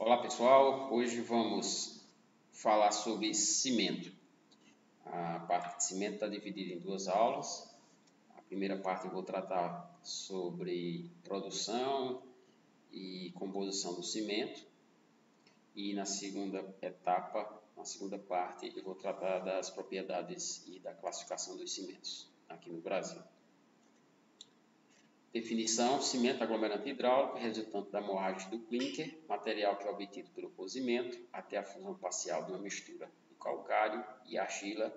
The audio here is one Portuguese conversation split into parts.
Olá pessoal, hoje vamos falar sobre cimento. A parte de cimento está dividida em duas aulas. A primeira parte eu vou tratar sobre produção e composição do cimento. E na segunda etapa, na segunda parte, eu vou tratar das propriedades e da classificação dos cimentos aqui no Brasil. Definição: cimento aglomerante hidráulico resultante da moagem do clinker, material que é obtido pelo cozimento até a fusão parcial de uma mistura de calcário e argila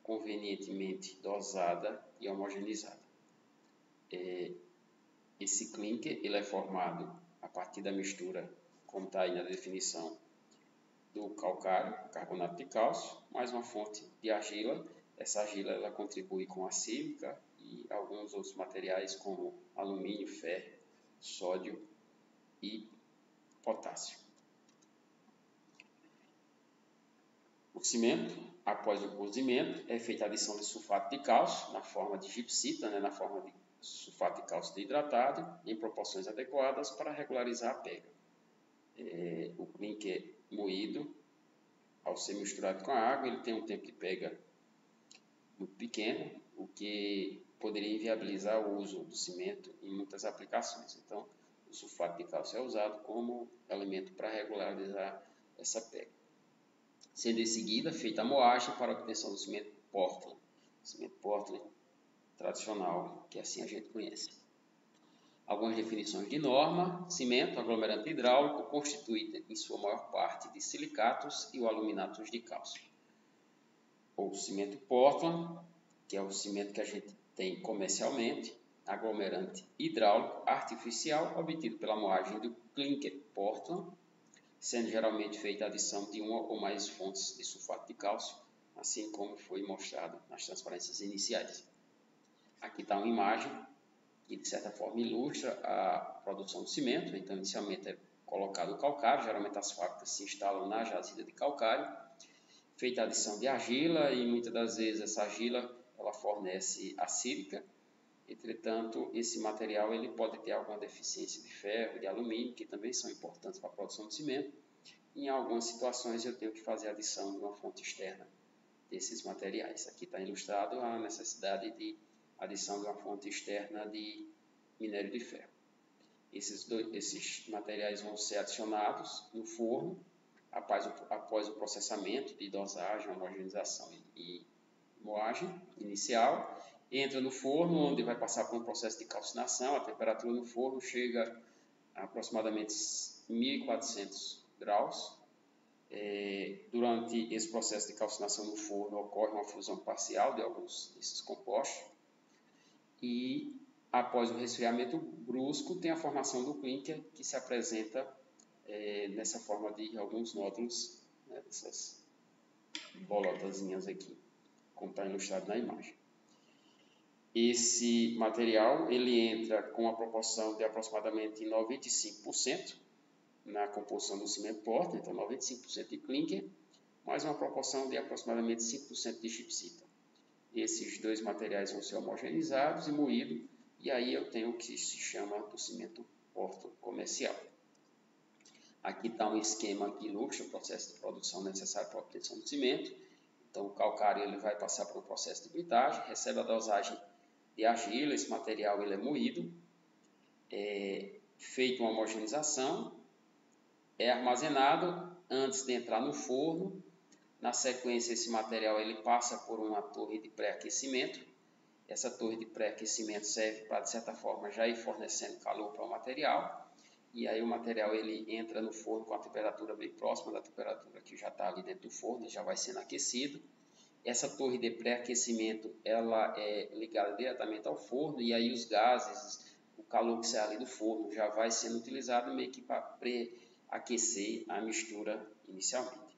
convenientemente dosada e homogeneizada. Esse clinker ele é formado a partir da mistura, como está aí na definição, do calcário, carbonato de cálcio, mais uma fonte de argila. Essa argila ela contribui com a sílica e alguns outros materiais como alumínio, ferro, sódio e potássio. O cimento, após o cozimento, é feita a adição de sulfato de cálcio na forma de gipsita, na forma de sulfato de cálcio desidratado, em proporções adequadas para regularizar a pega. O clinker moído, ao ser misturado com a água, ele tem um tempo de pega muito pequeno, o que poderia inviabilizar o uso do cimento em muitas aplicações. Então, o sulfato de cálcio é usado como elemento para regularizar essa pega. Sendo em seguida feita a moagem para a obtenção do cimento Portland. Cimento Portland tradicional, que assim a gente conhece. Algumas definições de norma: cimento aglomerante hidráulico constituído em sua maior parte de silicatos e aluminatos de cálcio. Ou cimento Portland, que é o cimento que a gente tem comercialmente, aglomerante hidráulico artificial obtido pela moagem do clinker Portland, sendo geralmente feita a adição de uma ou mais fontes de sulfato de cálcio, assim como foi mostrado nas transparências iniciais. Aqui está uma imagem que de certa forma ilustra a produção do cimento. Então, inicialmente é colocado o calcário, geralmente as fábricas se instalam na jazida de calcário, feita a adição de argila e muitas das vezes essa argila ela fornece a sílica. Entretanto, esse material ele pode ter alguma deficiência de ferro, de alumínio, que também são importantes para a produção de cimento. Em algumas situações eu tenho que fazer a adição de uma fonte externa desses materiais. Aqui está ilustrado a necessidade de adição de uma fonte externa de minério de ferro. Esses materiais vão ser adicionados no forno após o processamento de dosagem, homogeneização e moagem inicial. Entra no forno, onde vai passar por um processo de calcinação. A temperatura no forno chega a aproximadamente 1400 graus. Durante esse processo de calcinação no forno ocorre uma fusão parcial de alguns desses compostos e após o resfriamento brusco tem a formação do clinker, que se apresenta nessa forma de alguns nódulos, dessas bolotazinhas aqui, como está ilustrado na imagem. Esse material ele entra com uma proporção de aproximadamente 95% na composição do cimento Portland, então 95% de clinker, mais uma proporção de aproximadamente 5% de gipsita. Esses dois materiais vão ser homogeneizados e moídos, e aí eu tenho o que se chama do cimento Portland comercial. Aqui está um esquema que ilustra o processo de produção necessário para a obtenção do cimento. Então o calcário ele vai passar por um processo de britagem, recebe a dosagem de argila, esse material ele é moído, feita uma homogeneização, é armazenado antes de entrar no forno. Na sequência, esse material ele passa por uma torre de pré-aquecimento. Essa torre de pré-aquecimento serve para, de certa forma, já ir fornecendo calor para o material. E aí o material ele entra no forno com a temperatura bem próxima da temperatura que já está ali dentro do forno, e já vai sendo aquecido. Essa torre de pré-aquecimento ela é ligada diretamente ao forno, e aí os gases, o calor que sai ali do forno já vai sendo utilizado meio que para pré-aquecer a mistura inicialmente.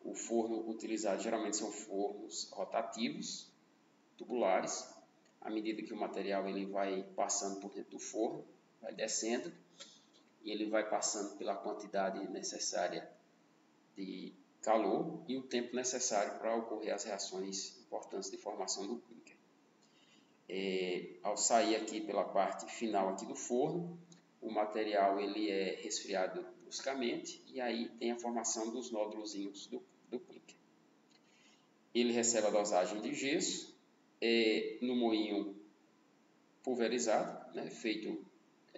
O forno utilizado geralmente são fornos rotativos, tubulares. À medida que o material ele vai passando por dentro do forno, vai descendo, e ele vai passando pela quantidade necessária de calor e o tempo necessário para ocorrer as reações importantes de formação do clinker. Ao sair aqui pela parte final aqui do forno, o material ele é resfriado bruscamente e aí tem a formação dos nódulozinhos do clinker. Ele recebe a dosagem de gesso no moinho pulverizado, né, feito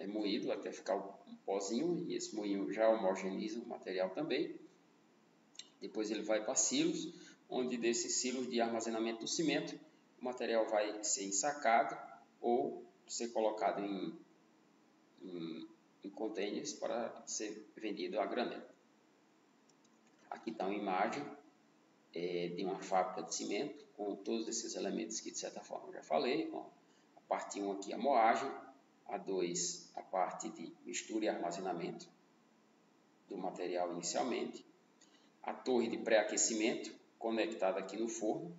moído até ficar um pozinho, e esse moinho já homogeneiza o material também. Depois ele vai para silos, onde desses silos de armazenamento do cimento, o material vai ser ensacado ou ser colocado em containers para ser vendido a granel. Aqui está uma imagem de uma fábrica de cimento, com todos esses elementos que de certa forma eu já falei. Bom, a parte 1 aqui a moagem, a 2 a parte de mistura e armazenamento do material inicialmente, a torre de pré-aquecimento conectada aqui no forno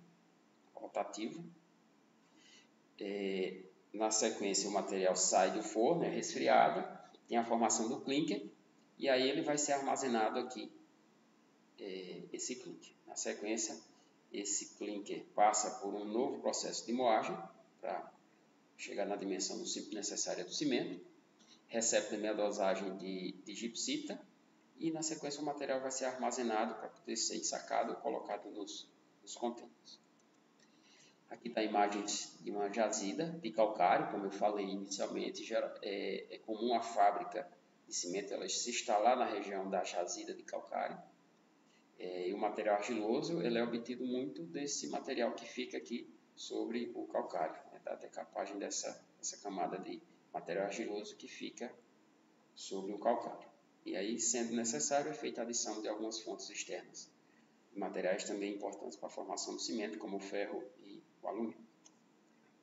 rotativo. Na sequência o material sai do forno, é resfriado, tem a formação do clinker e aí ele vai ser armazenado aqui, esse clinker. Na sequência esse clinker passa por um novo processo de moagem para chegar na dimensão necessária do cimento, recebe também a dosagem de gipsita e na sequência o material vai ser armazenado para poder ser ensacado ou colocado nos contêineres. Aqui está a imagem de uma jazida de calcário, como eu falei inicialmente, é comum a fábrica de cimento ela se instalar na região da jazida de calcário. E o material argiloso ele é obtido muito desse material que fica aqui sobre o calcário, da decapagem dessa camada de material argiloso que fica sobre o calcário. E aí, sendo necessário, é feita a adição de algumas fontes externas, materiais também importantes para a formação do cimento, como o ferro e o alumínio.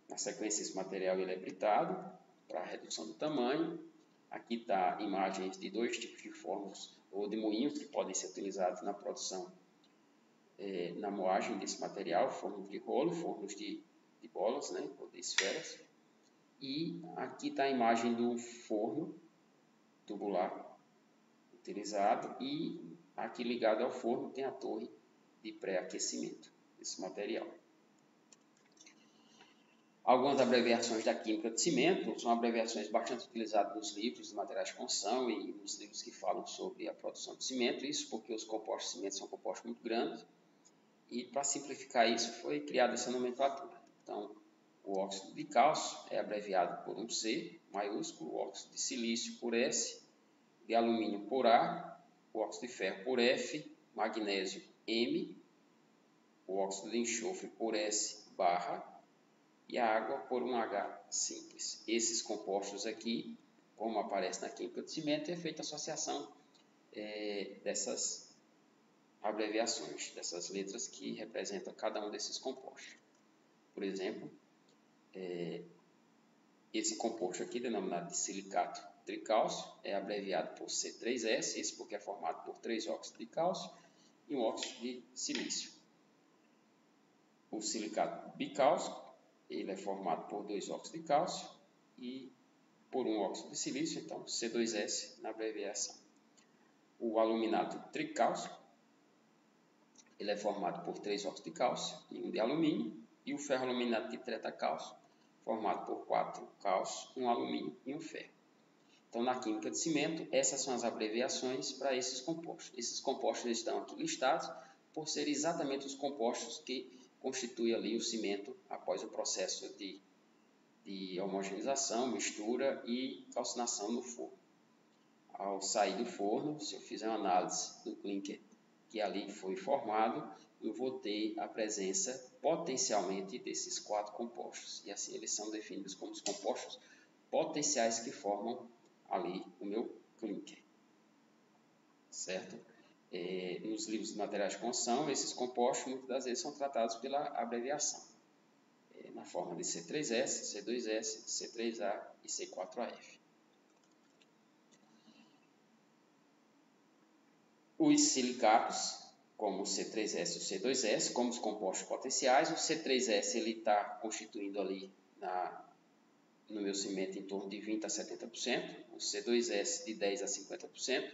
Na sequência, esse material ele é britado para a redução do tamanho. Aqui está imagens de dois tipos de fornos ou de moinhos que podem ser utilizados na produção, na moagem desse material, fornos de rolo, fornos de bolas, né, ou de esferas. E aqui está a imagem do forno tubular utilizado e aqui ligado ao forno tem a torre de pré-aquecimento desse material. Algumas abreviações da química de cimento são abreviações bastante utilizadas nos livros de materiais de construção e nos livros que falam sobre a produção de cimento, isso porque os compostos de cimento são compostos muito grandes e para simplificar isso foi criada essa nomenclatura. Então, o óxido de cálcio é abreviado por um C maiúsculo, o óxido de silício por S, de alumínio por A, o óxido de ferro por F, magnésio M, o óxido de enxofre por S barra e a água por um H simples. Esses compostos aqui, como aparece na química do cimento, é feita a associação dessas abreviações, dessas letras que representam cada um desses compostos. Por exemplo, esse composto aqui, denominado de silicato tricálcio, é abreviado por C3S, isso porque é formado por 3 óxidos de cálcio e um óxido de silício. O silicato bicálcico, ele é formado por 2 óxidos de cálcio e por um óxido de silício, então C2S na abreviação. O aluminato tricálcico, ele é formado por 3 óxidos de cálcio e 1 de alumínio, e o ferroaluminato de tetracálcio, formado por 4 cálcio, 1 alumínio e 1 ferro. Então, na química de cimento, essas são as abreviações para esses compostos. Esses compostos estão aqui listados por serem exatamente os compostos que constituem ali o cimento após o processo de homogeneização, mistura e calcinação no forno. Ao sair do forno, se eu fizer uma análise do clinker que ali foi formado, eu vou ter a presença potencialmente desses 4 compostos. E assim eles são definidos como os compostos potenciais que formam ali o meu clinker. Certo? Nos livros de materiais de construção, esses compostos muitas das vezes são tratados pela abreviação, na forma de C3S, C2S, C3A e C4AF. Os silicatos, como o C3S e o C2S, como os compostos potenciais, o C3S está constituindo ali no meu cimento em torno de 20% a 70%, o C2S de 10% a 50%,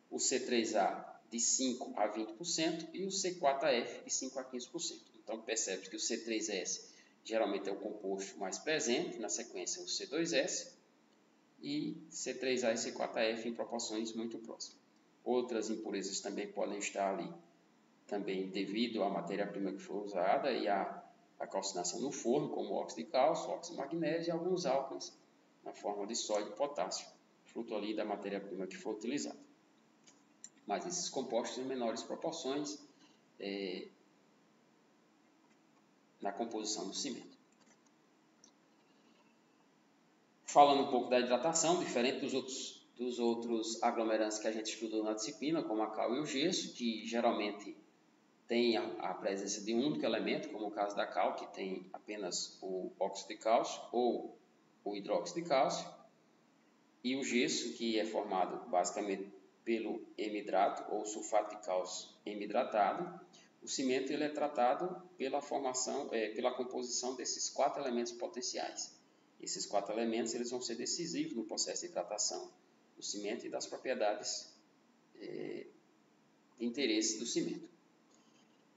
o C3A de 5% a 20% e o C4AF de 5% a 15%. Então, percebe que o C3S geralmente é o composto mais presente, na sequência o C2S, e C3A e C4AF em proporções muito próximas. Outras impurezas também podem estar ali, também devido à matéria-prima que foi usada e à calcinação no forno, como óxido de cálcio, óxido de magnésio e alguns álcools na forma de sódio e potássio, fruto ali da matéria-prima que foi utilizada. Mas esses compostos em menores proporções na composição do cimento. Falando um pouco da hidratação, diferente dos outros aglomerantes que a gente estudou na disciplina, como a cal e o gesso, que geralmente tem a presença de um único elemento, como o caso da cal, que tem apenas o óxido de cálcio ou o hidróxido de cálcio, e o gesso, que é formado basicamente pelo hemidrato ou sulfato de cálcio hemidratado. O cimento ele é tratado pela composição desses 4 elementos potenciais. Esses 4 elementos eles vão ser decisivos no processo de hidratação do cimento e das propriedades de interesse do cimento.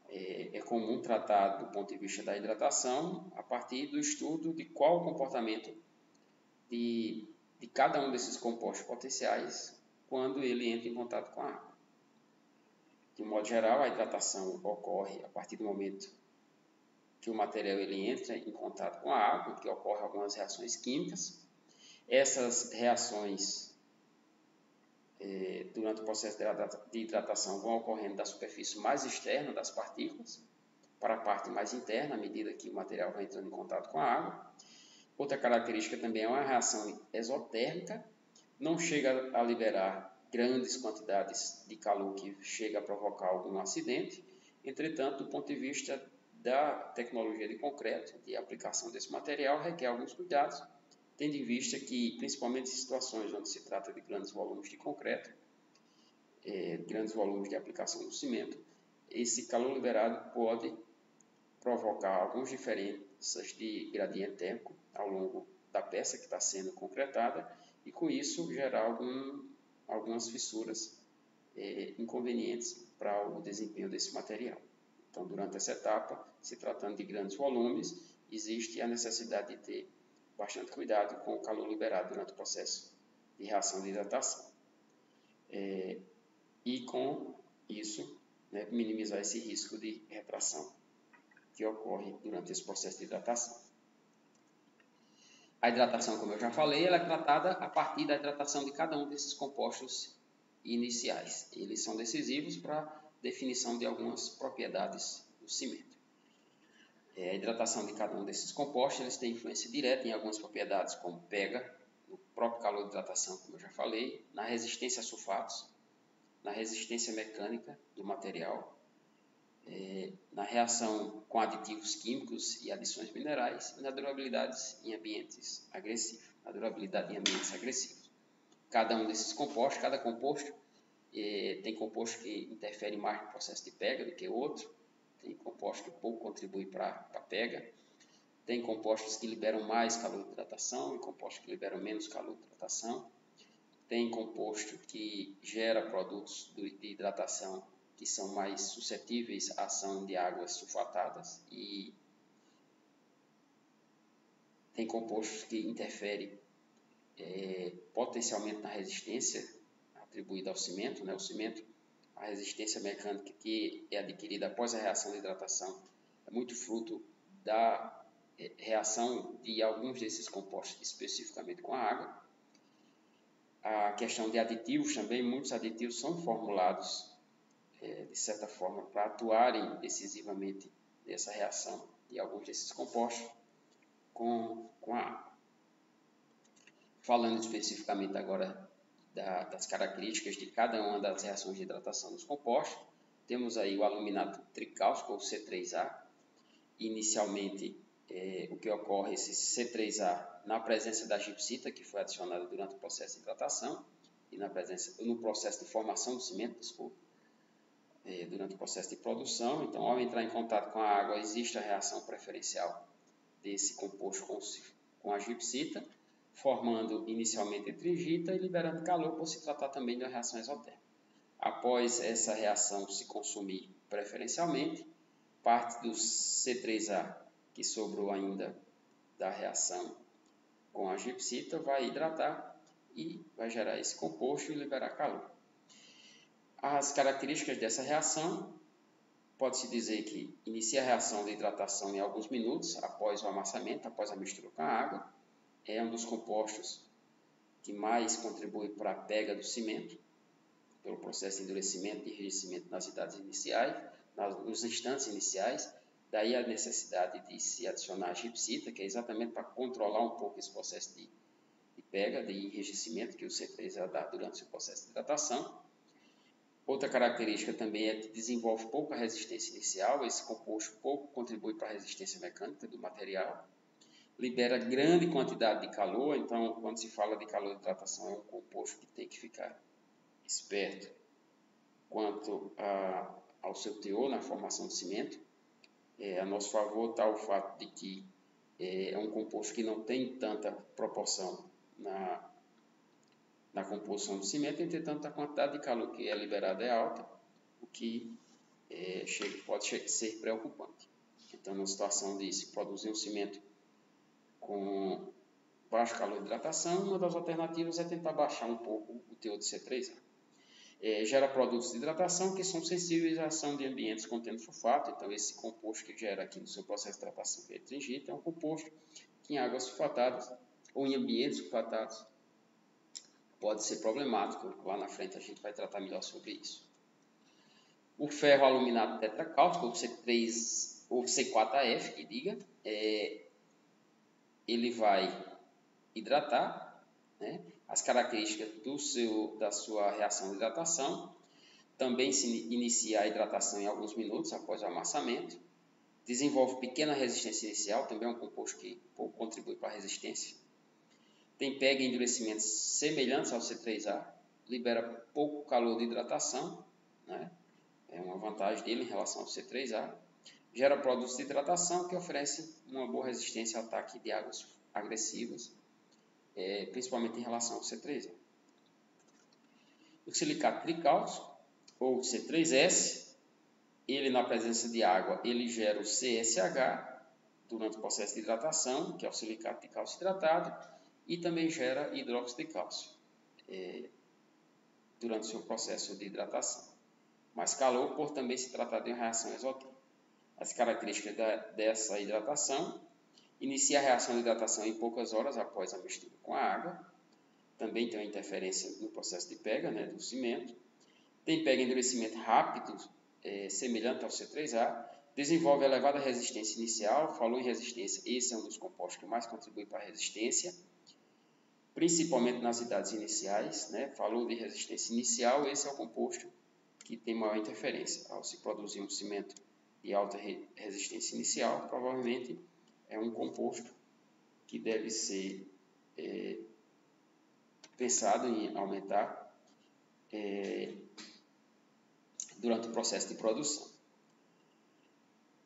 É comum tratar do ponto de vista da hidratação a partir do estudo de qual o comportamento de cada um desses compostos potenciais quando ele entra em contato com a água. De um modo geral, a hidratação ocorre a partir do momento que o material ele entra em contato com a água, que ocorrem algumas reações químicas. Essas reações, durante o processo de hidratação, vão ocorrendo da superfície mais externa das partículas para a parte mais interna, à medida que o material vai entrando em contato com a água. Outra característica também é uma reação exotérmica, não chega a liberar grandes quantidades de calor que chega a provocar algum acidente. Entretanto, do ponto de vista da tecnologia de concreto, de aplicação desse material, requer alguns cuidados, tendo em vista que, principalmente em situações onde se trata de grandes volumes de concreto, grandes volumes de aplicação do cimento, esse calor liberado pode provocar algumas diferenças de gradiente térmico ao longo da peça que está sendo concretada e, com isso, gerar algumas fissuras inconvenientes para o desempenho desse material. Então, durante essa etapa, se tratando de grandes volumes, existe a necessidade de ter bastante cuidado com o calor liberado durante o processo de reação de hidratação. E com isso, minimizar esse risco de retração que ocorre durante esse processo de hidratação. A hidratação, como eu já falei, ela é tratada a partir da hidratação de cada um desses compostos iniciais. Eles são decisivos para a definição de algumas propriedades do cimento. A hidratação de cada um desses compostos eles têm influência direta em algumas propriedades, como pega, no próprio calor de hidratação, como eu já falei, na resistência a sulfatos, na resistência mecânica do material, na reação com aditivos químicos e adições minerais e na durabilidade em ambientes agressivos. Cada um desses compostos, cada composto, tem composto que interfere mais no processo de pega do que outro, tem composto que pouco contribui para a pega, tem compostos que liberam mais calor de hidratação e compostos que liberam menos calor de hidratação, tem composto que gera produtos de hidratação que são mais suscetíveis à ação de águas sulfatadas e tem compostos que interferem potencialmente na resistência atribuída ao cimento. O cimento, a resistência mecânica que é adquirida após a reação de hidratação é muito fruto da reação de alguns desses compostos especificamente com a água. A questão de aditivos também, muitos aditivos são formulados de certa forma, para atuarem decisivamente nessa reação de alguns desses compostos com a água. Falando especificamente agora das características de cada uma das reações de hidratação dos compostos, temos aí o aluminato tricálcico, ou C3A. Inicialmente, o que ocorre, esse C3A, na presença da gipsita, que foi adicionada durante o processo de hidratação, e no processo de formação do cimento, durante o processo de produção. Então, ao entrar em contato com a água, existe a reação preferencial desse composto com a gipsita, formando inicialmente trigita e liberando calor, por se tratar também de uma reação exotérmica. Após essa reação se consumir preferencialmente, parte do C3A que sobrou ainda da reação com a gipsita vai hidratar e vai gerar esse composto e liberar calor. As características dessa reação, pode-se dizer que inicia a reação de hidratação em alguns minutos após o amassamento, após a mistura com a água. É um dos compostos que mais contribui para a pega do cimento, pelo processo de endurecimento e enrijecimento nas idades iniciais, nos instantes iniciais. Daí a necessidade de se adicionar gipsita, que é exatamente para controlar um pouco esse processo de pega, de enrijecimento que o C3A dá durante o seu processo de hidratação. Outra característica também é que desenvolve pouca resistência inicial, esse composto pouco contribui para a resistência mecânica do material. Libera grande quantidade de calor, então quando se fala de calor de hidratação é um composto que tem que ficar esperto quanto ao seu teor na formação do cimento. A nosso favor está o fato de que é um composto que não tem tanta proporção na composição do cimento, entretanto a quantidade de calor que é liberada é alta, o que pode ser preocupante. Então, numa situação de se produzir um cimento com baixo calor de hidratação, uma das alternativas é tentar baixar um pouco o teor de C3A. Gera produtos de hidratação que são sensíveis à ação de ambientes contendo sulfato. Então, esse composto que gera aqui no seu processo de hidratação que é tringita é um composto que em águas sulfatadas ou em ambientes sulfatados pode ser problemático. Lá na frente a gente vai tratar melhor sobre isso. O ferro aluminado tetracálcico, ou C3 ou C4AF, que diga, ele vai hidratar, né? As características da sua reação de hidratação. Também se inicia a hidratação em alguns minutos após o amassamento. Desenvolve pequena resistência inicial, também é um composto que pouco contribui para a resistência. Tem pega e endurecimento semelhantes ao C3A, libera pouco calor de hidratação, né? É uma vantagem dele em relação ao C3A. Gera produtos de hidratação que oferecem uma boa resistência ao ataque de águas agressivas, principalmente em relação ao C3A. O silicato de cálcio, ou C3S, ele na presença de água, ele gera o CSH durante o processo de hidratação, que é o silicato de cálcio hidratado, e também gera hidróxido de cálcio durante o seu processo de hidratação. Mais calor por também se tratar de uma reação exotérmica. As características dessa hidratação: inicia a reação de hidratação em poucas horas após a mistura com a água. Também tem uma interferência no processo de pega, né, do cimento. Tem pega e endurecimento rápido, semelhante ao C3A. Desenvolve elevada resistência inicial. Falou em resistência, esse é um dos compostos que mais contribui para a resistência, principalmente nas idades iniciais, né? Falou de resistência inicial, esse é o composto que tem maior interferência. Ao se produzir um cimento de alta resistência inicial, provavelmente é um composto que deve ser pensado em aumentar durante o processo de produção.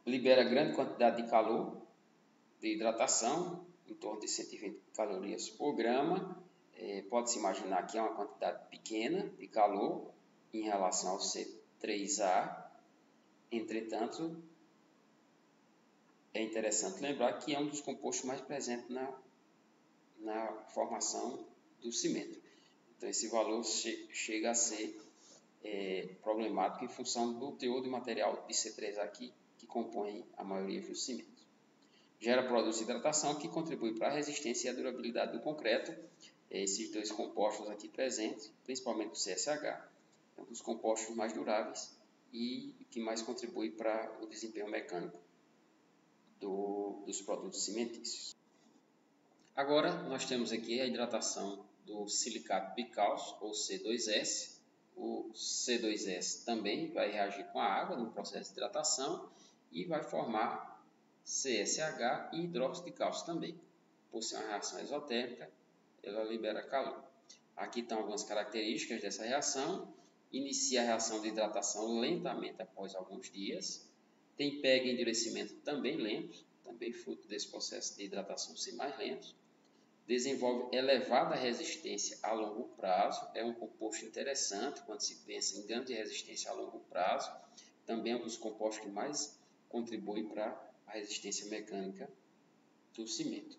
Libera grande quantidade de calor de hidratação, em torno de 120 calorias por grama. Pode-se imaginar que é uma quantidade pequena de calor em relação ao C3A. Entretanto, é interessante lembrar que é um dos compostos mais presentes na formação do cimento. Então, esse valor chega a ser problemático em função do teor de material de C3A aqui, que compõe a maioria dos cimentos. Gera produtos de hidratação que contribuem para a resistência e a durabilidade do concreto. Esses dois compostos aqui presentes, principalmente o CSH, é um dos compostos mais duráveis e que mais contribui para o desempenho mecânico dos produtos cimentícios. Agora, nós temos aqui a hidratação do silicato bicálcico, ou C2S. O C2S também vai reagir com a água no processo de hidratação e vai formar CSH e hidróxido de cálcio também. Por ser uma reação exotérmica, ela libera calor. Aqui estão algumas características dessa reação. Inicia a reação de hidratação lentamente após alguns dias. Tem pega e endurecimento também lentos, também fruto desse processo de hidratação ser mais lento. Desenvolve elevada resistência a longo prazo. É um composto interessante quando se pensa em grande resistência a longo prazo. Também é um dos compostos que mais contribui para a resistência mecânica do cimento.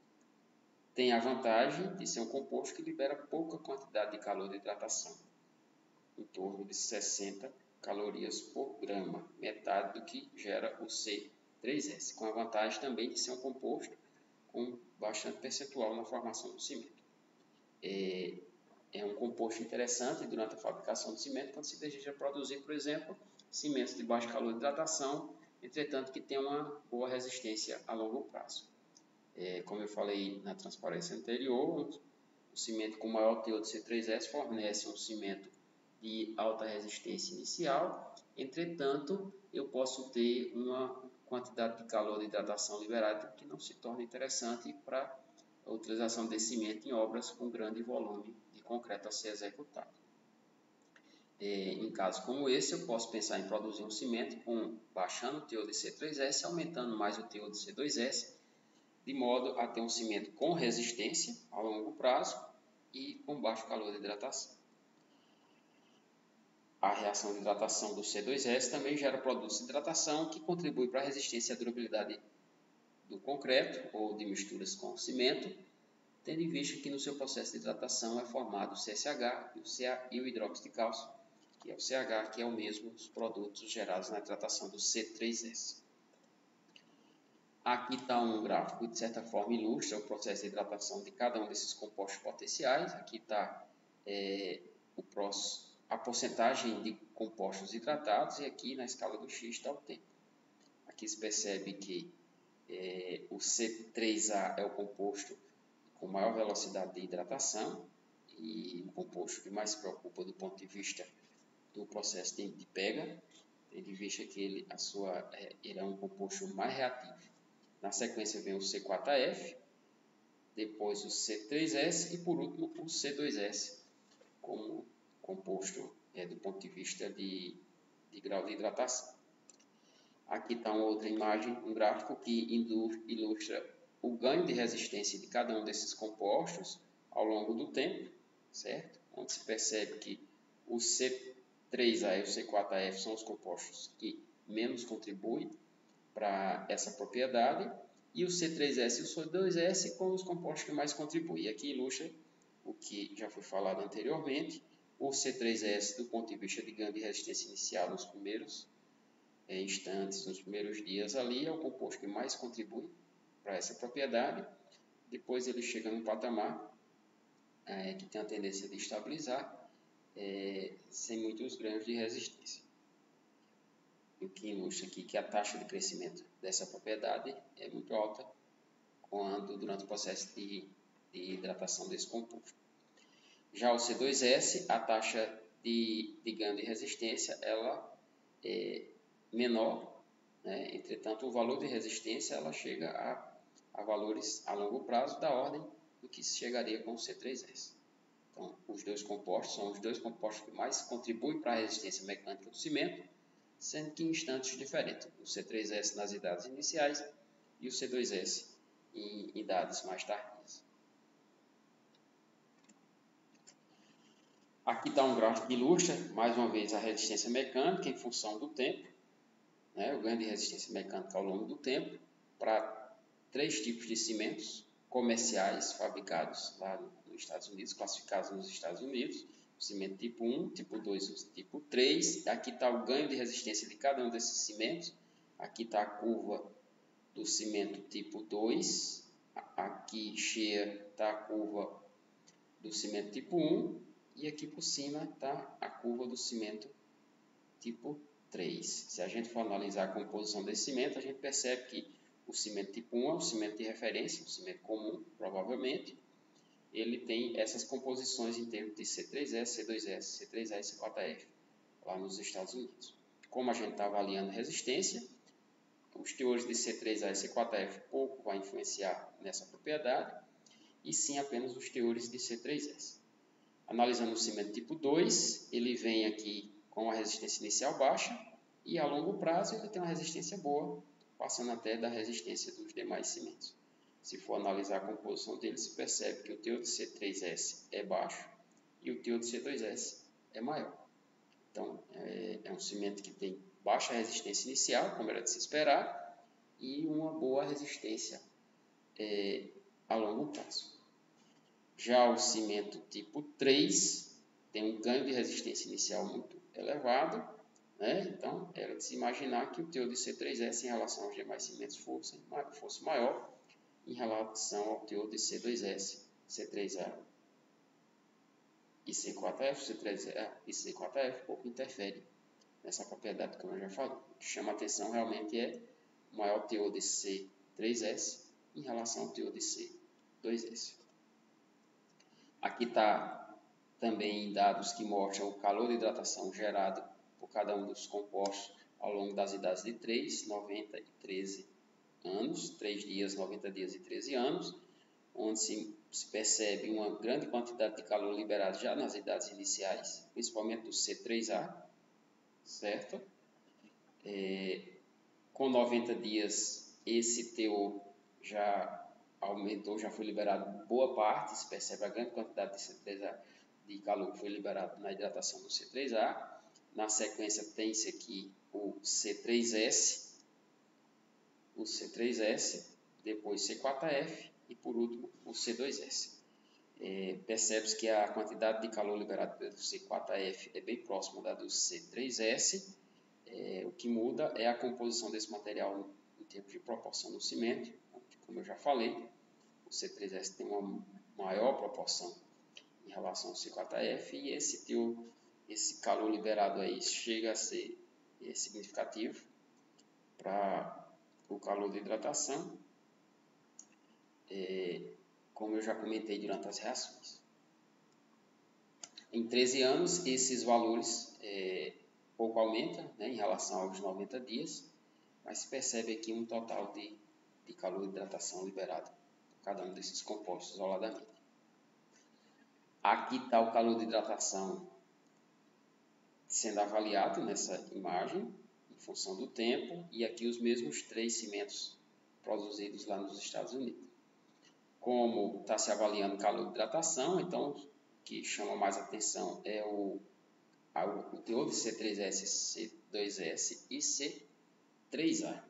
tem a vantagem de ser um composto que libera pouca quantidade de calor de hidratação, em torno de 60 calorias por grama, metade do que gera o C3S, com a vantagem também de ser um composto com bastante percentual na formação do cimento. É um composto interessante durante a fabricação do cimento, quando se deseja produzir, por exemplo, cimentos de baixo calor de hidratação, entretanto que tem uma boa resistência a longo prazo. Como eu falei na transparência anterior, o cimento com maior teor de C3S fornece um cimento de alta resistência inicial, entretanto, eu posso ter uma quantidade de calor de hidratação liberada que não se torna interessante para a utilização desse cimento em obras com grande volume de concreto a ser executado. Em casos como esse, eu posso pensar em produzir um cimento baixando o teor de C3S, aumentando mais o teor de C2S, de modo a ter um cimento com resistência a longo prazo e com baixo calor de hidratação. A reação de hidratação do C2S também gera produtos de hidratação que contribuem para a resistência e a durabilidade do concreto ou de misturas com cimento, tendo em vista que no seu processo de hidratação é formado o CSH e o hidróxido de cálcio, que é o CH, que é o mesmo dos produtos gerados na hidratação do C3S. Aqui está um gráfico que de certa forma ilustra o processo de hidratação de cada um desses compostos potenciais. Aqui está a porcentagem de compostos hidratados e aqui na escala do X está o tempo. Aqui se percebe que o C3A é o composto com maior velocidade de hidratação e o composto que mais se preocupa do ponto de vista do processo de pega, tendo em vista que ele é um composto mais reativo. Na sequência vem o C4F, depois o C3S e por último o C2S, como composto do ponto de vista de grau de hidratação. Aqui está uma outra imagem, um gráfico que ilustra o ganho de resistência de cada um desses compostos ao longo do tempo, certo? Onde se percebe que o C3A e o C4F são os compostos que menos contribuem para essa propriedade e o C3S e o C2S como os compostos que mais contribuem. Aqui ilustra o que já foi falado anteriormente, o C3S do ponto de vista de ganho de resistência inicial nos primeiros instantes, nos primeiros dias ali, é o composto que mais contribui para essa propriedade. Depois ele chega num patamar que tem a tendência de estabilizar sem muitos ganhos de resistência. O que ilustra aqui que a taxa de crescimento dessa propriedade é muito alta durante o processo de hidratação desse composto. Já o C2S, a taxa de ganho de resistência ela é menor, né? Entretanto, o valor de resistência ela chega a valores a longo prazo da ordem do que se chegaria com o C3S. Então, os dois compostos são os dois compostos que mais contribuem para a resistência mecânica do cimento, sendo que em instantes diferentes. O C3S nas idades iniciais e o C2S em idades mais tardias. Aqui está um gráfico que ilustra, mais uma vez, a resistência mecânica em função do tempo, né, o ganho de resistência mecânica ao longo do tempo, para 3 tipos de cimentos comerciais fabricados lá nos Estados Unidos, classificados nos Estados Unidos, o cimento tipo 1, tipo 2 e tipo 3. Aqui está o ganho de resistência de cada um desses cimentos. Aqui está a curva do cimento tipo 2, aqui cheia está a curva do cimento tipo 1 e aqui por cima está a curva do cimento tipo 3. Se a gente for analisar a composição desse cimento, a gente percebe que o cimento tipo 1 é um cimento de referência, um cimento comum, provavelmente. Ele tem essas composições em termos de C3S, C2S, C3A e C4F, lá nos Estados Unidos. Como a gente está avaliando resistência, os teores de C3A e C4F pouco vai influenciar nessa propriedade, e sim apenas os teores de C3S. Analisando o cimento tipo 2, ele vem aqui com uma resistência inicial baixa e a longo prazo ele tem uma resistência boa, passando até da resistência dos demais cimentos. Se for analisar a composição dele, se percebe que o teor de C3S é baixo e o teor de C2S é maior. Então, é um cimento que tem baixa resistência inicial, como era de se esperar, e uma boa resistência a longo prazo. Já o cimento tipo 3 tem um ganho de resistência inicial muito elevado, né? Então, era de se imaginar que o teor de C3S em relação aos demais cimentos fosse maior em relação ao teor de C2S, C3A e C4F. C3A e C4F pouco interfere nessa propriedade, como eu já falei. O que chama a atenção realmente é o maior teor de C3S em relação ao teor de C2S. Aqui está também dados que mostram o calor de hidratação gerado por cada um dos compostos ao longo das idades de 3, 90 e 13 anos, 3 dias, 90 dias e 13 anos, onde se percebe uma grande quantidade de calor liberado já nas idades iniciais, principalmente do C3A, certo? Com 90 dias, esse teor já aumentou, já foi liberado boa parte, se percebe a grande quantidade de C3A de calor que foi liberado na hidratação do C3A. Na sequência tem-se aqui o C3S, depois C4F e por último o C2S. Percebe-se que a quantidade de calor liberado pelo C4F é bem próxima da do C3S. O que muda é a composição desse material em termos de proporção no cimento. Como eu já falei, o C3S tem uma maior proporção em relação ao C4F e esse calor liberado aí chega a ser significativo para o calor de hidratação, como eu já comentei durante as reações. Em 13 anos, esses valores pouco aumentam, né, em relação aos 90 dias, mas se percebe aqui um total de calor de hidratação liberado por cada um desses compostos isoladamente. Aqui está o calor de hidratação sendo avaliado nessa imagem, em função do tempo, e aqui os mesmos 3 cimentos produzidos lá nos Estados Unidos. Como está se avaliando o calor de hidratação, então o que chama mais atenção é o teor de C3S, C2S e C3A.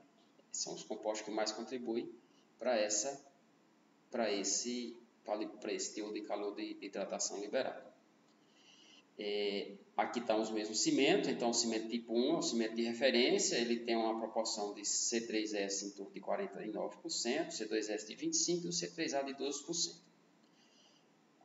São os compostos que mais contribuem para esse teor de calor de hidratação liberado. Aqui estão os mesmos cimentos, então o cimento tipo 1 é o cimento de referência, ele tem uma proporção de C3S em torno de 49%, C2S de 25% e o C3A de 12%.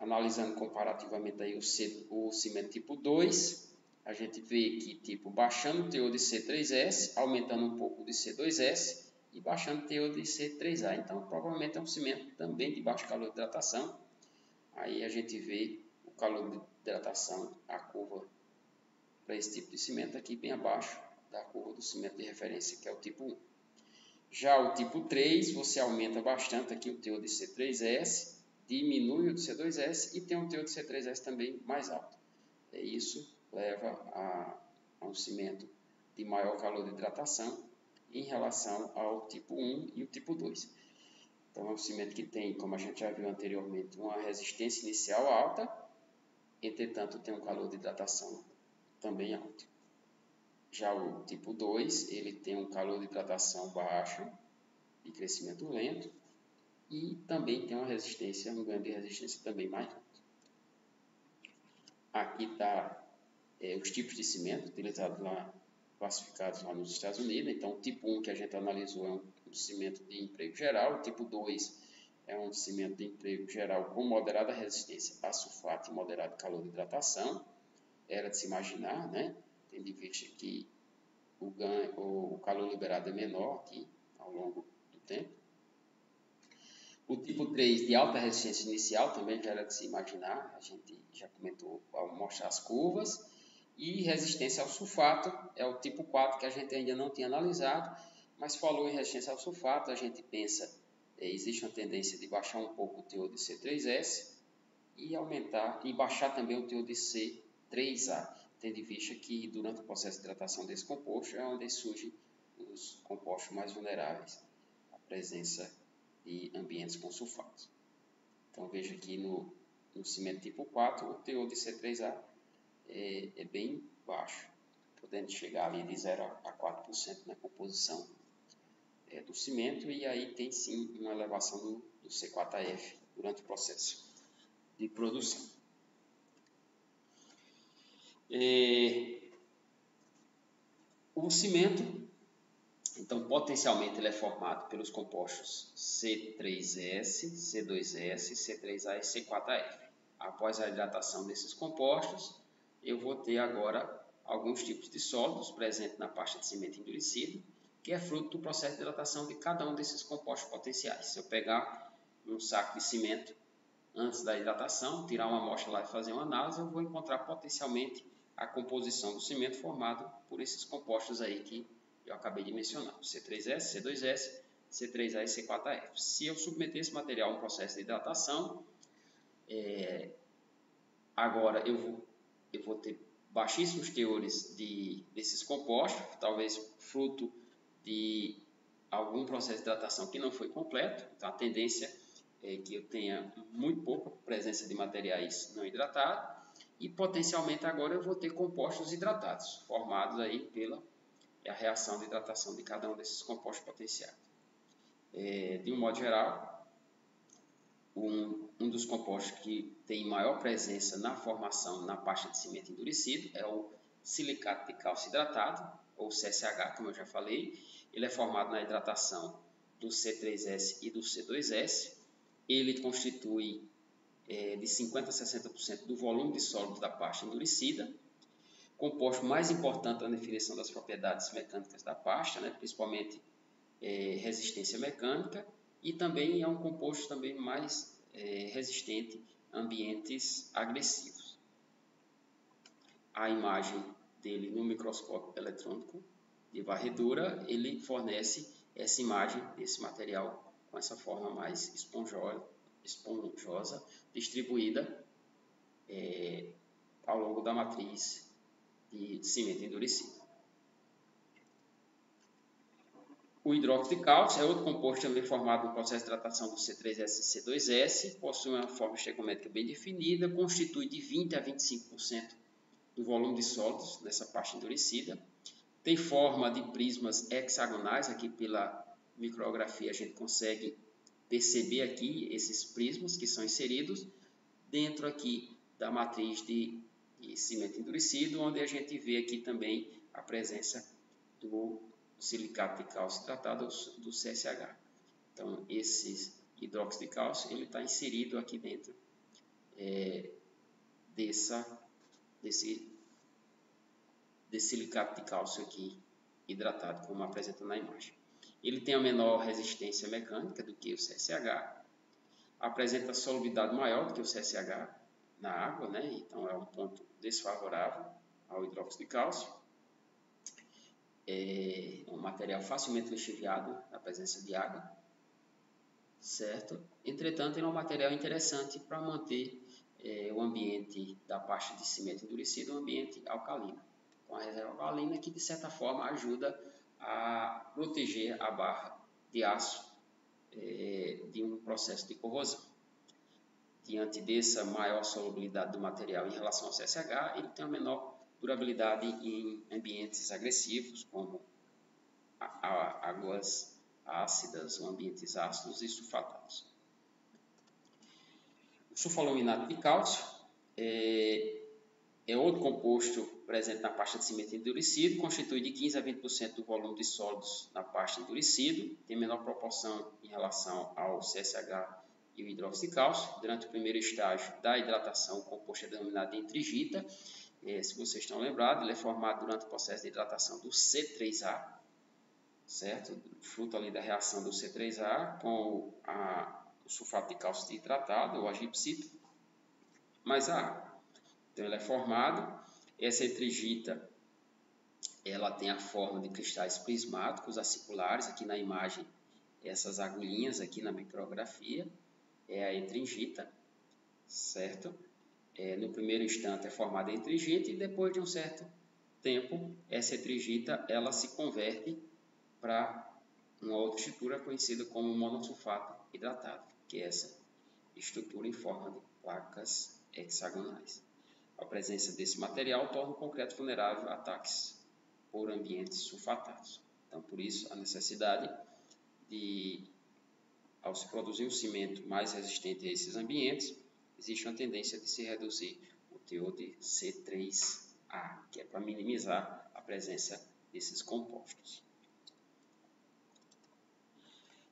Analisando comparativamente aí o cimento tipo 2, a gente vê que baixando o teor de C3S, aumentando um pouco de C2S e baixando o teor de C3A. Então, provavelmente é um cimento também de baixo calor de hidratação. Aí a gente vê o calor de hidratação, a curva para esse tipo de cimento aqui bem abaixo da curva do cimento de referência, que é o tipo 1. Já o tipo 3, você aumenta bastante aqui o teor de C3S, diminui o de C2S e tem um teor de C3S também mais alto. Isso leva a um cimento de maior calor de hidratação em relação ao tipo 1 e o tipo 2. Então é um cimento que tem, como a gente já viu anteriormente, uma resistência inicial alta, entretanto tem um calor de hidratação também alto. Já o tipo 2, ele tem um calor de hidratação baixo e crescimento lento e também tem um ganho de resistência também mais alto. Aqui está os tipos de cimento utilizados lá, classificados lá nos Estados Unidos. Então, o tipo 1 que a gente analisou é um cimento de emprego geral, o tipo 2 é um cimento de emprego geral com moderada resistência a sulfato e moderado calor de hidratação. Era de se imaginar, né? Tendo em vista que o calor liberado é menor aqui ao longo do tempo. O tipo 3 de alta resistência inicial também já era de se imaginar, a gente já comentou ao mostrar as curvas. E resistência ao sulfato é o tipo 4 que a gente ainda não tinha analisado, mas falou em resistência ao sulfato, a gente pensa, existe uma tendência de baixar um pouco o teor de C3S e aumentar e baixar também o teor de C3A, tendo em vista que durante o processo de hidratação desse composto é onde surgem os compostos mais vulneráveis à presença de ambientes com sulfatos. Então veja aqui no cimento tipo 4 o teor de C3A é bem baixo, podendo chegar ali de 0 a 4% na composição do cimento, e aí tem sim uma elevação do C4AF durante o processo de produção. O cimento, então, potencialmente ele é formado pelos compostos C3S, C2S, C3A e C4F. Após a hidratação desses compostos, eu vou ter agora alguns tipos de sólidos presentes na pasta de cimento endurecido, que é fruto do processo de hidratação de cada um desses compostos potenciais. Se eu pegar um saco de cimento antes da hidratação, tirar uma amostra lá e fazer uma análise, eu vou encontrar potencialmente a composição do cimento formado por esses compostos aí que eu acabei de mencionar, C3S, C2S, C3A e C4F. Se eu submeter esse material a um processo de hidratação, agora eu vou ter baixíssimos teores desses compostos, talvez fruto de algum processo de hidratação que não foi completo. Então a tendência é que eu tenha muito pouca presença de materiais não hidratados e potencialmente agora eu vou ter compostos hidratados, formados aí pela reação de hidratação de cada um desses compostos potenciais. De um modo geral, um dos compostos que tem maior presença na formação na pasta de cimento endurecido é o silicato de cálcio hidratado, ou CSH, como eu já falei. Ele é formado na hidratação do C3S e do C2S. Ele constitui de 50% a 60% do volume de sólido da pasta endurecida. Composto mais importante na definição das propriedades mecânicas da pasta, né, principalmente resistência mecânica, e também é um composto também mais resistente a ambientes agressivos. A imagem dele no microscópio eletrônico de varredura, ele fornece essa imagem desse material com essa forma mais esponjosa distribuída ao longo da matriz de cimento endurecido. O hidróxido de cálcio é outro composto também formado no processo de hidratação do C3S e C2S, possui uma forma estequiométrica bem definida, constitui de 20% a 25% do volume de sólidos nessa pasta endurecida, tem forma de prismas hexagonais, aqui pela micrografia a gente consegue perceber aqui esses prismas que são inseridos dentro aqui da matriz de cimento endurecido, onde a gente vê aqui também a presença do silicato de cálcio hidratado, do CSH. Então, esse hidróxido de cálcio ele está inserido aqui dentro desse silicato de cálcio aqui hidratado, como apresenta na imagem. Ele tem a menor resistência mecânica do que o CSH, apresenta solubilidade maior do que o CSH na água, né? Então é um ponto desfavorável ao hidróxido de cálcio. É um material facilmente lixiviado na presença de água, certo? Entretanto, ele é um material interessante para manter o ambiente da pasta de cimento endurecido um ambiente alcalino, com a reserva alcalina que de certa forma ajuda a proteger a barra de aço de um processo de corrosão. Diante dessa maior solubilidade do material em relação ao CSH, ele tem uma menor durabilidade em ambientes agressivos, como águas ácidas ou ambientes ácidos e sulfatados. O sulfoluminato de cálcio é outro composto presente na pasta de cimento endurecido, constitui de 15% a 20% do volume de sólidos na pasta endurecido, tem menor proporção em relação ao CSH e o hidróxido de cálcio. Durante o primeiro estágio da hidratação, o composto é denominado de entrigita. Se vocês estão lembrados, ele é formado durante o processo de hidratação do C3A, certo? Fruto ali da reação do C3A com o sulfato de cálcio hidratado, ou a gipsita, mais a água. Então ele é formado, essa entrigita, ela tem a forma de cristais prismáticos aciculares, aqui na imagem, essas agulhinhas aqui na micrografia, é a entrigita, certo? No primeiro instante é formada a entrigita e depois de um certo tempo, essa entrigita ela se converte para uma outra estrutura conhecida como monossulfato hidratado, que é essa estrutura em forma de placas hexagonais. A presença desse material torna o concreto vulnerável a ataques por ambientes sulfatados. Então, por isso, a necessidade de, ao se produzir um cimento mais resistente a esses ambientes, existe uma tendência de se reduzir o teor de C3A, que é para minimizar a presença desses compostos.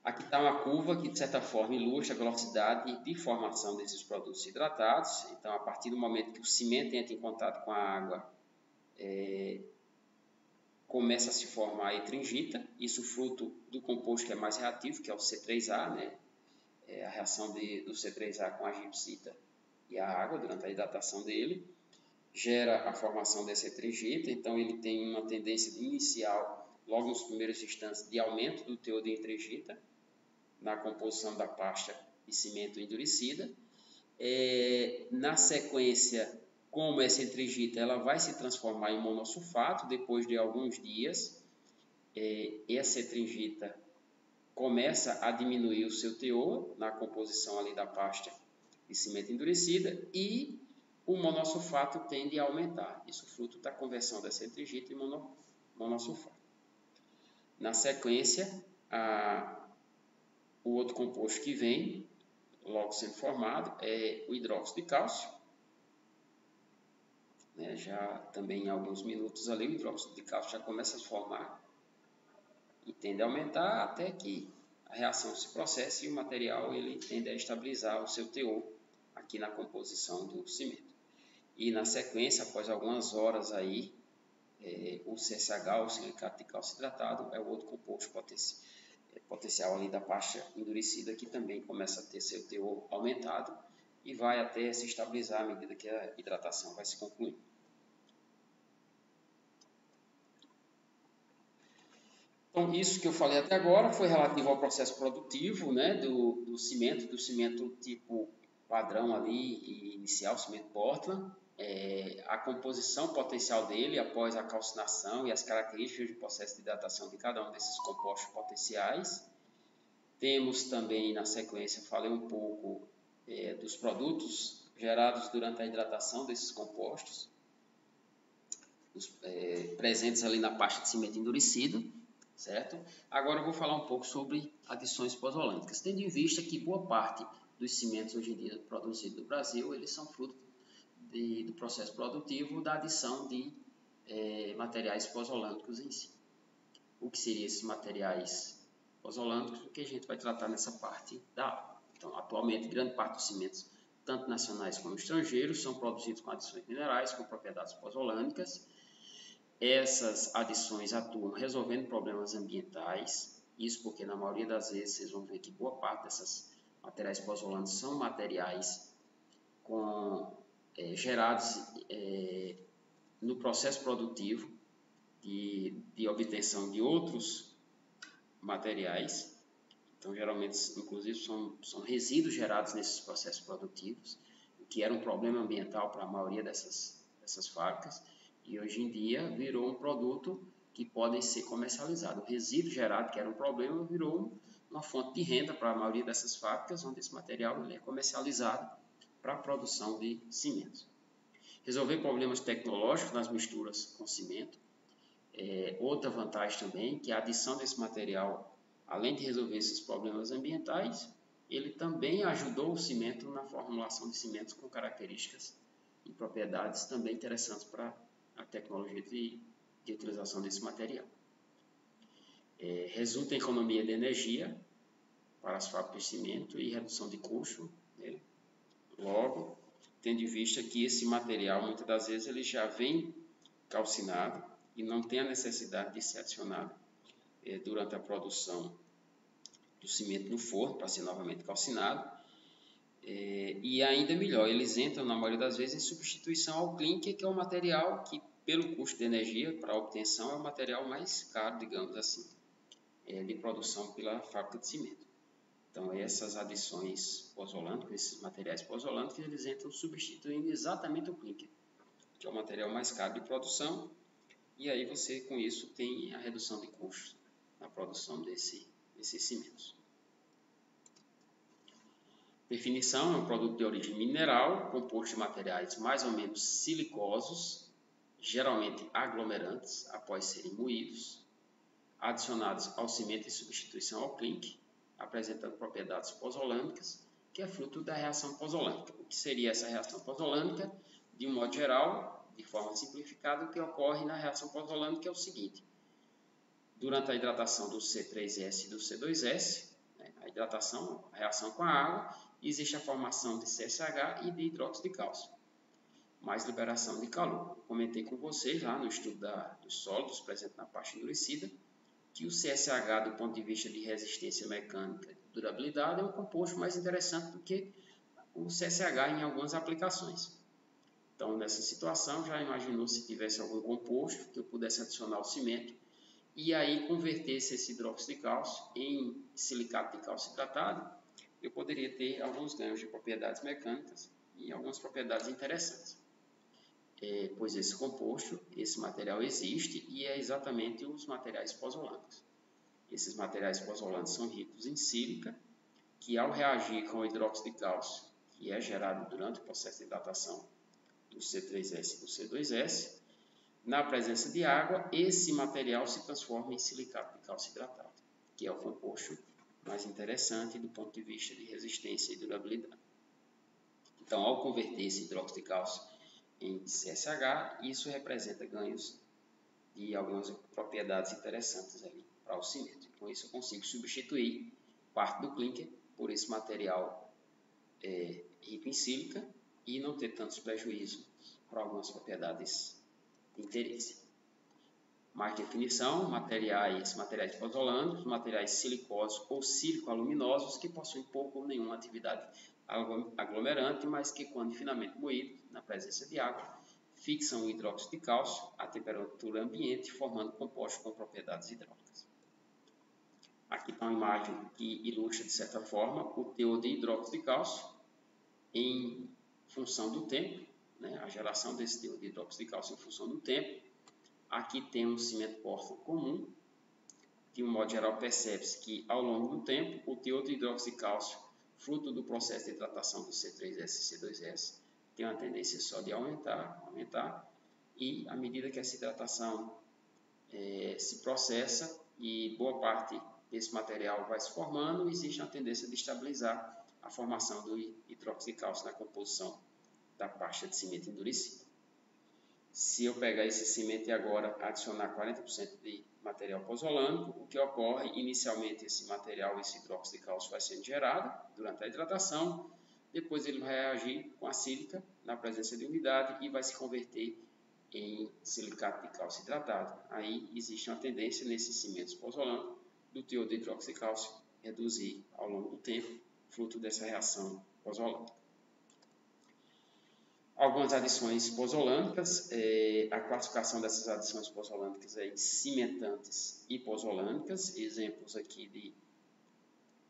Aqui está uma curva que, de certa forma, ilustra a velocidade de formação desses produtos hidratados. Então, a partir do momento que o cimento entra em contato com a água, começa a se formar a etringita, isso fruto do composto que é mais reativo, que é o C3A, né? A reação do C3A com a gipsita e a água durante a hidratação dele, gera a formação dessa etringita, então ele tem uma tendência inicial, logo nos primeiros instantes, de aumento do teor de etringita na composição da pasta de cimento endurecida. Na sequência, como essa etringita ela vai se transformar em monossulfato depois de alguns dias, essa etringita começa a diminuir o seu teor na composição ali da pasta de cimento endurecida e o monossulfato tende a aumentar. Isso fruto da conversão dessa etringita em monossulfato. Na sequência, o outro composto que vem, logo sendo formado, é o hidróxido de cálcio. Já também em alguns minutos ali, o hidróxido de cálcio já começa a se formar e tende a aumentar até que a reação se processe e o material ele tende a estabilizar o seu teor aqui na composição do cimento. E na sequência, após algumas horas aí, o CSH, o silicato de cálcio hidratado, é o outro composto potencial ali da pasta endurecida que também começa a ter seu teor aumentado e vai até se estabilizar à medida que a hidratação vai se concluindo. Então, isso que eu falei até agora foi relativo ao processo produtivo, né, do cimento tipo padrão ali, inicial, cimento Portland, a composição potencial dele após a calcinação e as características do processo de hidratação de cada um desses compostos potenciais. Temos também, na sequência, falei um pouco dos produtos gerados durante a hidratação desses compostos, presentes ali na pasta de cimento endurecido, certo? Agora eu vou falar um pouco sobre adições pozolânicas, tendo em vista que boa parte dos cimentos hoje em dia produzidos no Brasil, eles são fruto do processo produtivo da adição de materiais pozolânicos em si. O que seriam esses materiais pozolânicos? O que a gente vai tratar nessa parte da aula. Então, atualmente, grande parte dos cimentos, tanto nacionais como estrangeiros, são produzidos com adições minerais com propriedades pozolânicas. Essas adições atuam resolvendo problemas ambientais, isso porque na maioria das vezes vocês vão ver que boa parte desses materiais pozolânicos são materiais gerados no processo produtivo de obtenção de outros materiais. Então, geralmente, inclusive, são resíduos gerados nesses processos produtivos, o que era um problema ambiental para a maioria dessas fábricas. E hoje em dia virou um produto que pode ser comercializado. O resíduo gerado, que era um problema, virou uma fonte de renda para a maioria dessas fábricas, onde esse material ele é comercializado para a produção de cimentos. Resolver problemas tecnológicos nas misturas com cimento. Outra vantagem também, que a adição desse material, além de resolver esses problemas ambientais, ele também ajudou o cimento na formulação de cimentos com características e propriedades também interessantes para a tecnologia de utilização desse material. Resulta em economia de energia para as fábricas de cimento e redução de custo, né? Logo, tendo em vista que esse material, muitas das vezes, ele já vem calcinado e não tem a necessidade de ser adicionado durante a produção do cimento no forno para ser novamente calcinado. E ainda melhor, eles entram na maioria das vezes em substituição ao clinker, que é um material que, pelo custo de energia para a obtenção, é o material mais caro, digamos assim, de produção pela fábrica de cimento. Então, essas adições pozolânicas, esses materiais pozolânicos, eles entram substituindo exatamente o clinker, que é o material mais caro de produção, e aí você, com isso, tem a redução de custos na produção desses cimentos. Definição: é um produto de origem mineral, composto de materiais mais ou menos silicosos, geralmente aglomerantes, após serem moídos, adicionados ao cimento em substituição ao clinker, apresentando propriedades pozolânicas, que é fruto da reação posolâmica. O que seria essa reação posolâmica? De um modo geral, de forma simplificada, o que ocorre na reação posolâmica é o seguinte: durante a hidratação do C3S e do C2S, a hidratação, a reação com a água, existe a formação de CSH e de hidróxido de cálcio, mais liberação de calor. Comentei com vocês lá no estudo dos sólidos presente na parte endurecida, que o CSH, do ponto de vista de resistência mecânica e durabilidade, é um composto mais interessante do que o CSH em algumas aplicações. Então, nessa situação, já imaginou se tivesse algum composto que eu pudesse adicionar ao cimento e aí convertesse esse hidróxido de cálcio em silicato de cálcio hidratado, eu poderia ter alguns ganhos de propriedades mecânicas e algumas propriedades interessantes. Pois esse composto, esse material existe e é exatamente os materiais pozolânicos. Esses materiais pozolânicos são ricos em sílica, que ao reagir com o hidróxido de cálcio, que é gerado durante o processo de hidratação do C3S e do C2S, na presença de água, esse material se transforma em silicato de cálcio hidratado, que é o composto mais interessante do ponto de vista de resistência e durabilidade. Então, ao converter esse hidróxido de cálcio em CSH, isso representa ganhos de algumas propriedades interessantes ali para o cimento. Com isso, eu consigo substituir parte do clinker por esse material rico em sílica e não ter tantos prejuízos para algumas propriedades de interesse. Mais definição: materiais pozolânicos, materiais silicosos ou sílico-aluminosos que possuem pouco ou nenhuma atividade aglomerante, mas que, quando finamente moídos na presença de água, fixam o hidróxido de cálcio à temperatura ambiente, formando compostos com propriedades hidráulicas. Aqui está uma imagem que ilustra, de certa forma, o teor de hidróxido de cálcio em função do tempo, a geração desse teor de hidróxido de cálcio em função do tempo. Aqui tem um cimento Portland comum. De um modo geral, percebe-se que, ao longo do tempo, o teor de hidróxido de cálcio, fruto do processo de hidratação do C3S e C2S, tem uma tendência só de aumentar, e à medida que essa hidratação se processa e boa parte desse material vai se formando, existe uma tendência de estabilizar a formação do hidróxido de cálcio na composição da pasta de cimento endurecido. Se eu pegar esse cimento e agora adicionar 40% de material pozolânico, o que ocorre? Inicialmente esse material, esse hidróxido de cálcio, vai sendo gerado durante a hidratação, depois ele vai reagir com a sílica na presença de umidade e vai se converter em silicato de cálcio hidratado. Aí existe uma tendência nesses cimentos pozolânicos do teor de hidróxido de cálcio reduzir ao longo do tempo, fruto dessa reação pozolânica. Algumas adições pozolânicas, a classificação dessas adições pozolânicas é em cimentantes e pozolânicas, exemplos aqui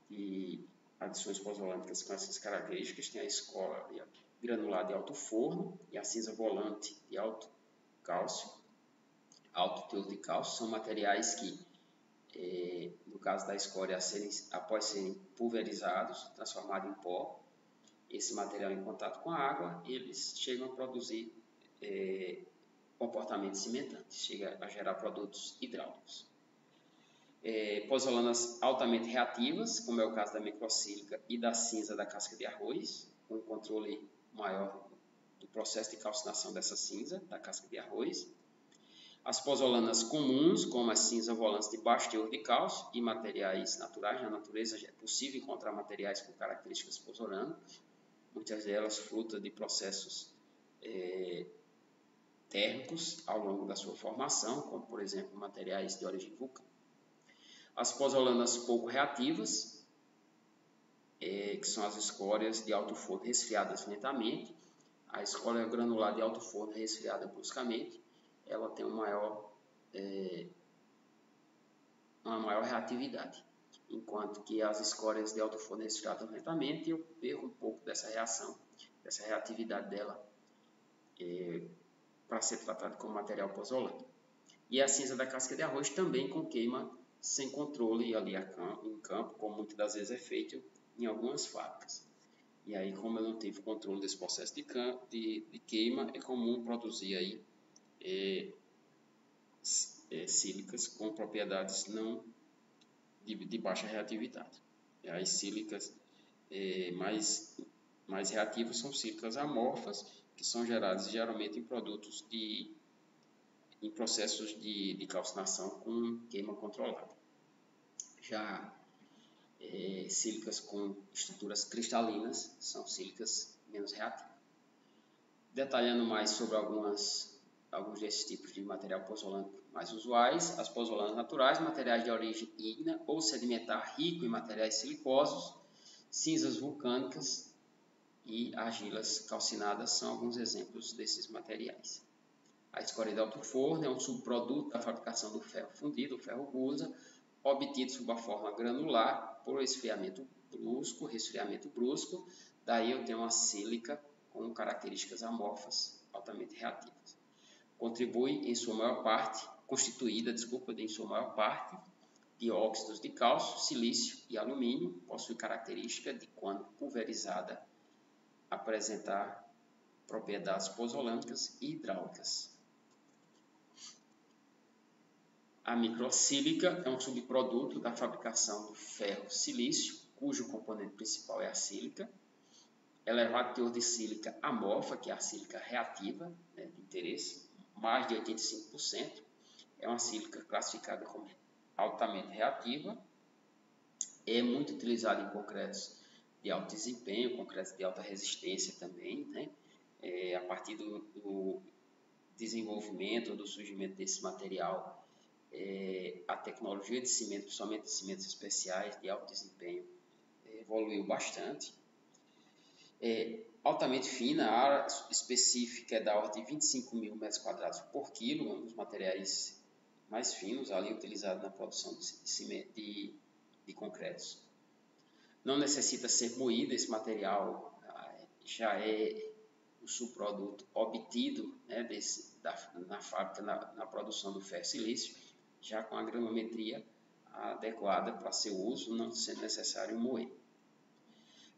de adições pozolânicas com essas características: tem a escória granulada de alto forno e a cinza volante de alto cálcio, alto teor de cálcio. São materiais que, no caso da escória, após serem pulverizados, transformados em pó, esse material em contato com a água, eles chegam a produzir comportamentos cimentantes, chega a gerar produtos hidráulicos. Pozolanas altamente reativas, como é o caso da microsílica e da cinza da casca de arroz, com um controle maior do processo de calcinação dessa cinza da casca de arroz. As pozolanas comuns, como a cinza volante de baixo teor de cálcio e materiais naturais. Na natureza é possível encontrar materiais com características pozolânicas, muitas delas fruto de processos térmicos ao longo da sua formação, como por exemplo materiais de origem vulcânica. As pozolanas pouco reativas, que são as escórias de alto forno resfriadas lentamente. A escória granulada de alto forno resfriada bruscamente, ela tem uma maior reatividade, enquanto que as escórias de alto forno resfriadas lentamente, eu perco um pouco dessa reatividade dela para ser tratado como material pozolânico. E a cinza da casca de arroz também com queima sem controle ali em campo, como muitas das vezes é feito em algumas fábricas. E aí, como eu não tive controle desse processo de queima, é comum produzir aí sílicas com propriedades não de baixa reatividade. As sílicas mais reativos são sílicas amorfas, que são geradas geralmente em produtos em processos de calcinação com queima controlada. Já sílicas com estruturas cristalinas são sílicas menos reativas. Detalhando mais sobre alguns desses tipos de material pozolânico mais usuais, as pozolanas naturais, materiais de origem ígnea ou sedimentar rico em materiais silicosos, cinzas vulcânicas e argilas calcinadas são alguns exemplos desses materiais. A escória de alto forno é um subproduto da fabricação do ferro fundido, o ferro gusa, obtido sob a forma granular por resfriamento brusco, daí eu tenho uma sílica com características amorfas altamente reativas. Constituída em sua maior parte de óxidos de cálcio, silício e alumínio, possui característica de, quando pulverizada, apresentar propriedades pozolânicas e hidráulicas. A microsílica é um subproduto da fabricação do ferro silício, cujo componente principal é a sílica. Elevado teor de sílica amorfa, que é a sílica reativa, de interesse, mais de 85%. É uma sílica classificada como altamente reativa. É muito utilizada em concretos de alto desempenho, concretos de alta resistência também, a partir do desenvolvimento ou do surgimento desse material, a tecnologia de cimento, principalmente de cimentos especiais de alto desempenho, evoluiu bastante. Altamente fina, a área específica é da ordem de 25.000 metros quadrados por quilo, um dos materiais mais finos ali utilizado na produção de concretos. Não necessita ser moído, esse material já é um subproduto obtido na fábrica, na produção do ferro silício, já com a granometria adequada para seu uso, não sendo necessário moer.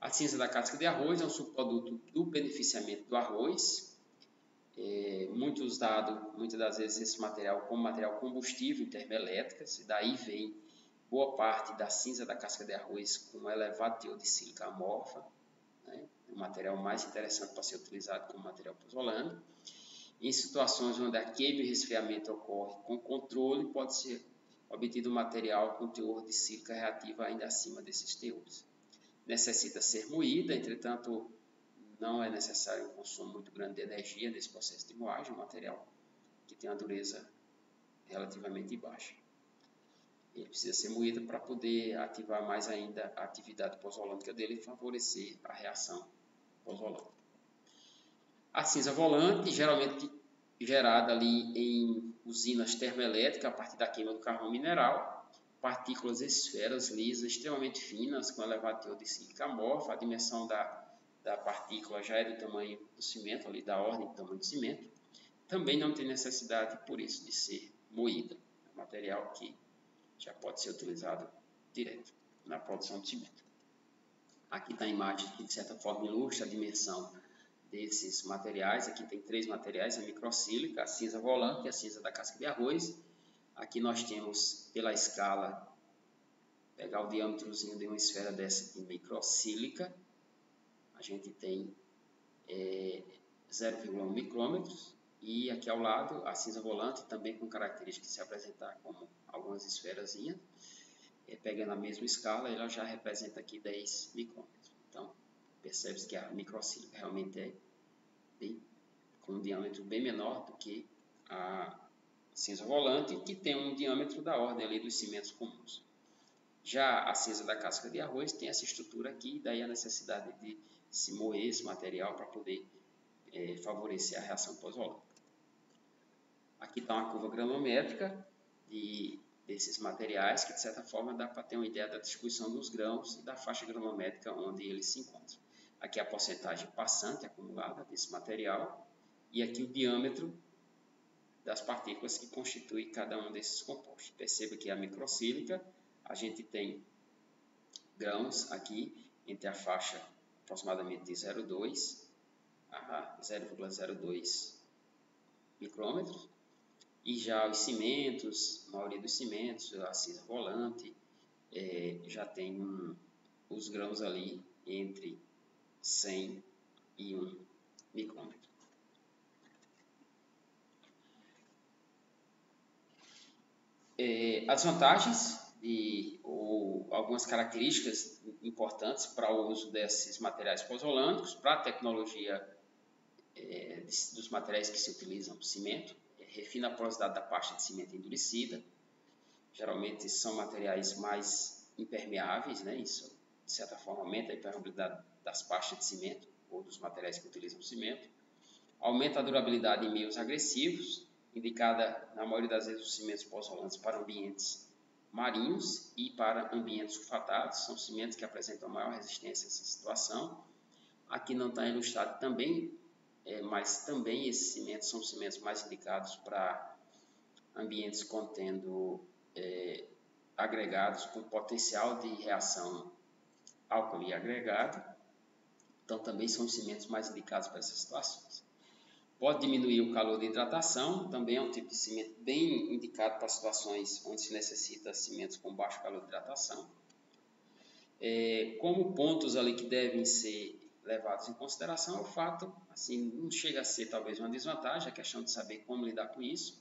A cinza da casca de arroz é um subproduto do beneficiamento do arroz, muitas das vezes esse material como material combustível em termoelétricas, e daí vem boa parte da cinza da casca de arroz com um elevado teor de sílica amorfa, o material mais interessante para ser utilizado como material pozolânico. Em situações onde a queima e resfriamento ocorre com controle, pode ser obtido material com teor de sílica reativa ainda acima desses teores. Necessita ser moída, entretanto, não é necessário um consumo muito grande de energia nesse processo de moagem, um material que tem uma dureza relativamente baixa. Ele precisa ser moído para poder ativar mais ainda a atividade pozolânica dele e favorecer a reação pozolânica. A cinza volante, geralmente gerada ali em usinas termoelétricas a partir da queima do carvão mineral, partículas esferas lisas, extremamente finas, com elevado teor de sílica amorfa. A dimensão da partícula já é do tamanho do cimento, ali da ordem do tamanho do cimento. Também não tem necessidade, por isso, de ser moída. É um material que já pode ser utilizado direto na produção de cimento. Aqui está a imagem que, de certa forma, ilustra a dimensão desses materiais. Aqui tem 3 materiais, a microsílica, a cinza volante e a cinza da casca de arroz. Aqui nós temos, pela escala, pegar o diâmetrozinho de uma esfera dessa de microsílica, a gente tem 0,1 micrômetros, e aqui ao lado a cinza volante também com características de se apresentar como algumas esferazinhas. Pegando a mesma escala, ela já representa aqui 10 micrômetros. Então, percebe-se que a microsílica realmente é com um diâmetro bem menor do que a cinza volante, que tem um diâmetro da ordem ali dos cimentos comuns. Já a cinza da casca de arroz tem essa estrutura aqui, daí a necessidade de se moer esse material para poder favorecer a reação pozolânica. Aqui está uma curva granométrica desses materiais, que de certa forma dá para ter uma ideia da distribuição dos grãos e da faixa granométrica onde eles se encontram. Aqui a porcentagem passante acumulada desse material e aqui o diâmetro das partículas que constituem cada um desses compostos. Perceba que a microsílica, a gente tem grãos aqui entre a faixa aproximadamente de 0,2 a 0,02 micrômetros, e já os cimentos, a maioria dos cimentos, a cinza volante, já tem os grãos ali entre 100 e 1 micrômetro. As vantagens ou algumas características importantes para o uso desses materiais pozolânicos para a tecnologia dos materiais que se utilizam, cimento, refina a porosidade da pasta de cimento endurecida. Geralmente são materiais mais impermeáveis, né? Isso de certa forma aumenta a impermeabilidade das pastas de cimento ou dos materiais que utilizam cimento. Aumenta a durabilidade em meios agressivos, indicada na maioria das vezes os cimentos pozolantes para ambientes marinhos e para ambientes sulfatados, são cimentos que apresentam maior resistência a essa situação. Aqui não está ilustrado também, mas também esses cimentos são cimentos mais indicados para ambientes contendo agregados com potencial de reação álcool agregado, então também são os cimentos mais indicados para essas situações. Pode diminuir o calor de hidratação, também é um tipo de cimento bem indicado para situações onde se necessita cimentos com baixo calor de hidratação. Como pontos ali que devem ser levados em consideração é o fato, assim, não chega a ser talvez uma desvantagem, a questão de saber como lidar com isso,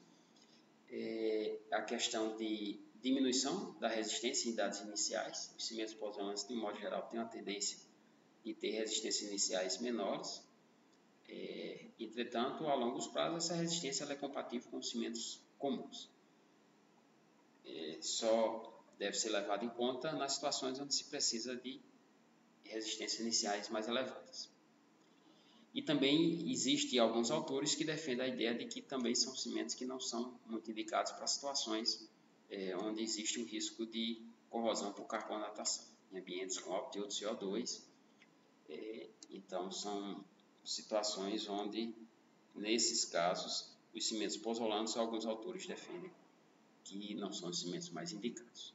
a questão de diminuição da resistência em idades iniciais. Os cimentos pozolantes, de um modo geral, têm uma tendência de ter resistências iniciais menores. Entretanto, a longo prazo, essa resistência ela é compatível com os cimentos comuns. Só deve ser levado em conta nas situações onde se precisa de resistências iniciais mais elevadas. E também existem alguns autores que defendem a ideia de que também são cimentos que não são muito indicados para situações onde existe o risco de corrosão por carbonatação, em ambientes com alto teor de CO2. Então, são situações onde, nesses casos, os cimentos pozolanos, alguns autores defendem que não são os cimentos mais indicados.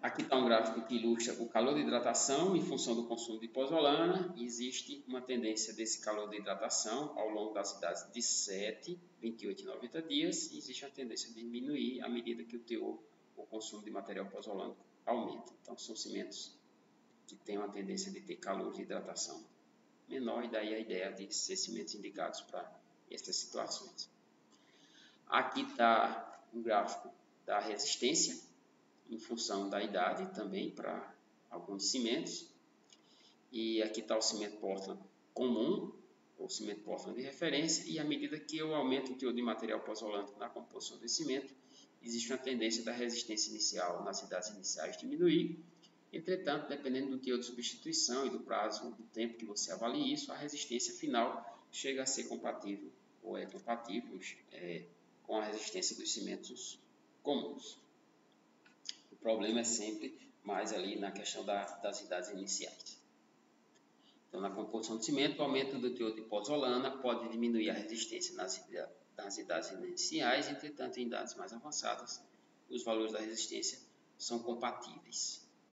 Aqui está um gráfico que ilustra o calor de hidratação em função do consumo de pozolana. Existe uma tendência desse calor de hidratação ao longo das idades de 7, 28 e 90 dias. E existe uma tendência de diminuir à medida que o consumo de material pozolânico aumenta. Então, são cimentos que têm uma tendência de ter calor de hidratação menor, e daí a ideia de ser cimentos indicados para estas situações. Aqui está um gráfico da resistência em função da idade também para alguns cimentos. E aqui está o cimento Portland comum, ou cimento Portland de referência, e à medida que eu aumento o teor de material pozolânico na composição desse cimento, existe uma tendência da resistência inicial nas idades iniciais diminuir. Entretanto, dependendo do teor de substituição e do prazo do tempo que você avalie isso, a resistência final chega a ser compatível, ou é compatível com a resistência dos cimentos comuns. O problema é sempre mais ali na questão das idades iniciais. Então, na composição de cimento, o aumento do teor de pozolana pode diminuir a resistência nas idades iniciais, entretanto, em idades mais avançadas, os valores da resistência são compatíveis.